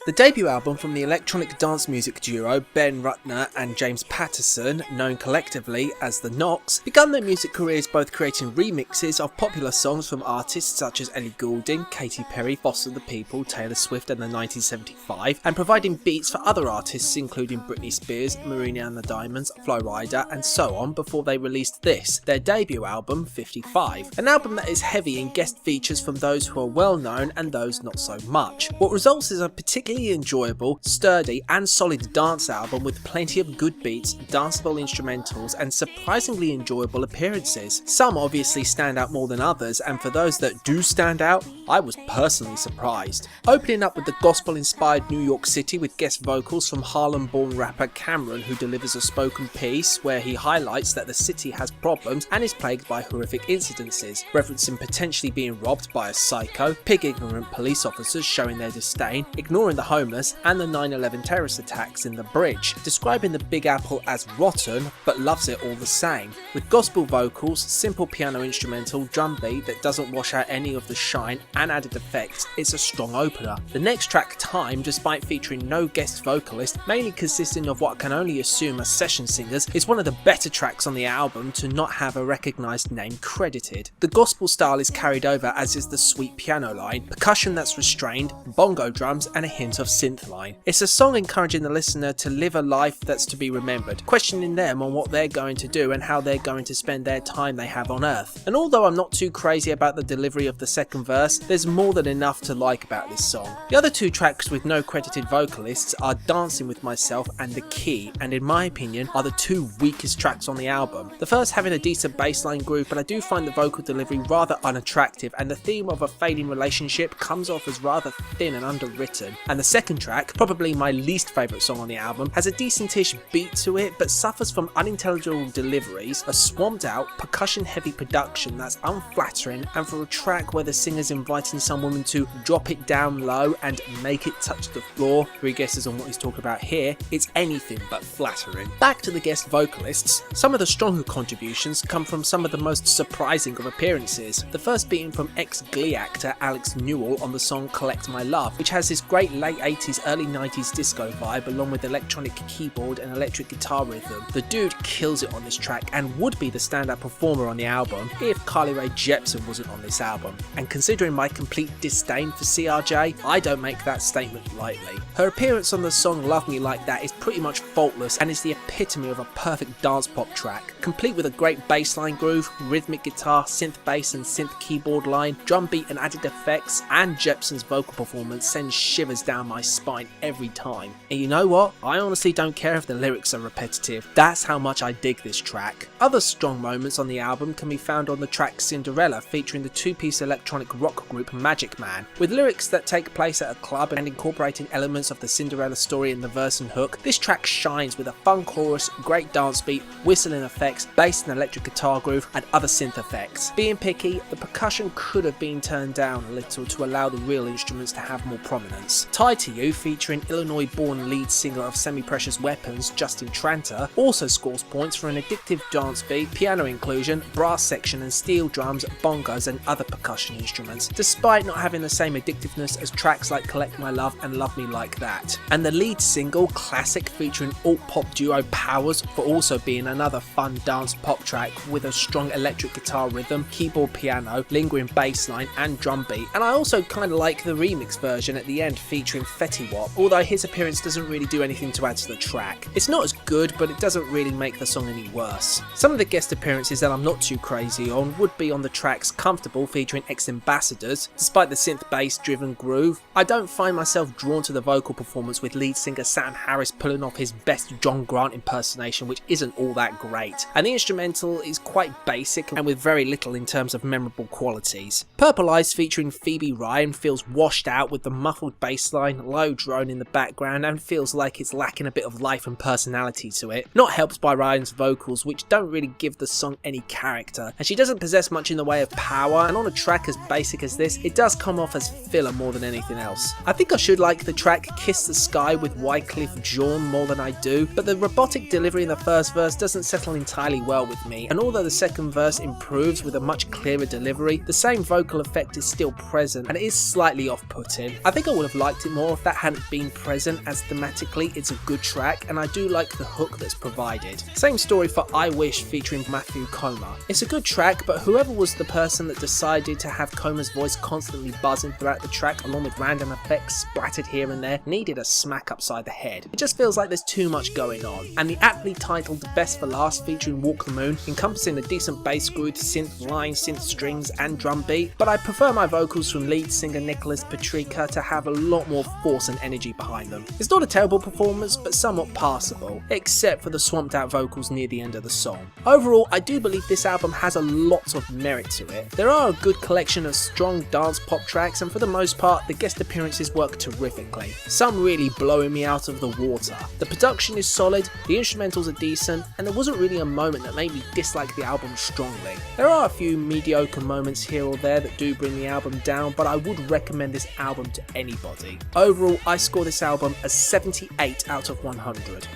The debut album from the electronic dance music duo Ben Ruttner and James Patterson, known collectively as The Knocks, began their music careers both creating remixes of popular songs from artists such as Ellie Goulding, Katy Perry, Foster the People, Taylor Swift and the 1975, and providing beats for other artists including Britney Spears, Marina and the Diamonds, Flo Rida and so on before they released this, their debut album 55, an album that is heavy in guest features from those who are well known and those not so much. What results is a particularly enjoyable, sturdy and solid dance album with plenty of good beats, danceable instrumentals and surprisingly enjoyable appearances. Some obviously stand out more than others, and for those that do stand out, I was personally surprised. Opening up with the gospel-inspired New York City with guest vocals from Harlem-born rapper Cameron, who delivers a spoken piece where he highlights that the city has problems and is plagued by horrific incidences, referencing potentially being robbed by a psycho, pig-ignorant police officers showing their disdain, ignoring the homeless and the 9/11 terrorist attacks in the bridge, describing the Big Apple as rotten but loves it all the same. With gospel vocals, simple piano instrumental, drum beat that doesn't wash out any of the shine and added effects, it's a strong opener. The next track, Time, despite featuring no guest vocalist, mainly consisting of what I can only assume are session singers, is one of the better tracks on the album to not have a recognised name credited. The gospel style is carried over, as is the sweet piano line, percussion that's restrained, bongo drums and a hint of synth line. It's a song encouraging the listener to live a life that's to be remembered, questioning them on what they're going to do and how they're going to spend their time they have on earth. And although I'm not too crazy about the delivery of the second verse, there's more than enough to like about this song. The other two tracks with no credited vocalists are Dancing With Myself and The Key, and in my opinion are the two weakest tracks on the album. The first having a decent bassline groove, but I do find the vocal delivery rather unattractive, and the theme of a failing relationship comes off as rather thin and underwritten. And the second track, probably my least favourite song on the album, has a decentish beat to it but suffers from unintelligible deliveries, a swamped out, percussion heavy production that's unflattering, and for a track where the singer's inviting some woman to drop it down low and make it touch the floor, 3 guesses on what he's talking about here, it's anything but flattering. Back to the guest vocalists, some of the stronger contributions come from some of the most surprising of appearances, the first being from ex-Glee actor Alex Newell on the song Collect My Love, which has this great late 80s early 90s disco vibe along with electronic keyboard and electric guitar rhythm. The dude kills it on this track and would be the standout performer on the album if Carly Rae Jepsen wasn't on this album, and considering my complete disdain for CRJ, I don't make that statement lightly. Her appearance on the song Love Me Like That is pretty much faultless and is the epitome of a perfect dance pop track, complete with a great bassline groove, rhythmic guitar, synth bass and synth keyboard line, drum beat and added effects, and Jepsen's vocal performance sends shivers down my spine every time. And you know what? I honestly don't care if the lyrics are repetitive, that's how much I dig this track. Other strong moments on the album can be found on the track Cinderella, featuring the two-piece electronic rock group Magic Man. With lyrics that take place at a club and incorporating elements of the Cinderella story in the verse and hook, this track shines with a fun chorus, great dance beat, whistling effects, bass and electric guitar groove and other synth effects. Being picky, the percussion could have been turned down a little to allow the real instruments to have more prominence. Tied to You, featuring Illinois-born lead singer of Semi-Precious Weapons, Justin Tranter, also scores points for an addictive dance beat, piano inclusion, brass section and steel drums, bongos and other percussion instruments, despite not having the same addictiveness as tracks like Collect My Love and Love Me Like That. And the lead single, Classic, featuring alt-pop duo Powers, for also being another fun dance pop track with a strong electric guitar rhythm, keyboard piano, lingering bass line and drum beat. And I also kind of like the remix version at the end featuring Fetty Wap, although his appearance doesn't really do anything to add to the track. It's not as good, but it doesn't really make the song any worse. Some of the guest appearances that I'm not too crazy on would be on the tracks Comfortable, featuring ex-Ambassadors. Despite the synth bass driven groove, I don't find myself drawn to the vocal performance, with lead singer Sam Harris pulling off his best John Grant impersonation, which isn't all that great, and the instrumental is quite basic and with very little in terms of memorable qualities. Purple Eyes, featuring Phoebe Ryan, feels washed out with the muffled bass line, low drone in the background, and feels like it's lacking a bit of life and personality personality to it, not helped by Ryan's vocals, which don't really give the song any character, and she doesn't possess much in the way of power, and on a track as basic as this, it does come off as filler more than anything else. I think I should like the track Kiss the Sky with Wycliffe Jean more than I do, but the robotic delivery in the first verse doesn't settle entirely well with me, and although the second verse improves with a much clearer delivery, the same vocal effect is still present and it is slightly off-putting. I think I would have liked it more if that hadn't been present, as thematically it's a good track and I do like the hook that's provided. Same story for I Wish featuring Matthew Coma. It's a good track, but whoever was the person that decided to have Coma's voice constantly buzzing throughout the track along with random effects splattered here and there needed a smack upside the head. It just feels like there's too much going on. And the aptly titled Best for Last featuring Walk the Moon, encompassing a decent bass groove, synth line, synth strings and drum beat, but I prefer my vocals from lead singer Nicholas Petrika to have a lot more force and energy behind them. It's not a terrible performance, but somewhat passable, except for the swamped out vocals near the end of the song. Overall, I do believe this album has a lot of merit to it. There are a good collection of strong dance pop tracks, and for the most part, the guest appearances work terrifically, some really blowing me out of the water. The production is solid, the instrumentals are decent, and there wasn't really a moment that made me dislike the album strongly. There are a few mediocre moments here or there that do bring the album down, but I would recommend this album to anybody. Overall, I score this album a 78 out of 100.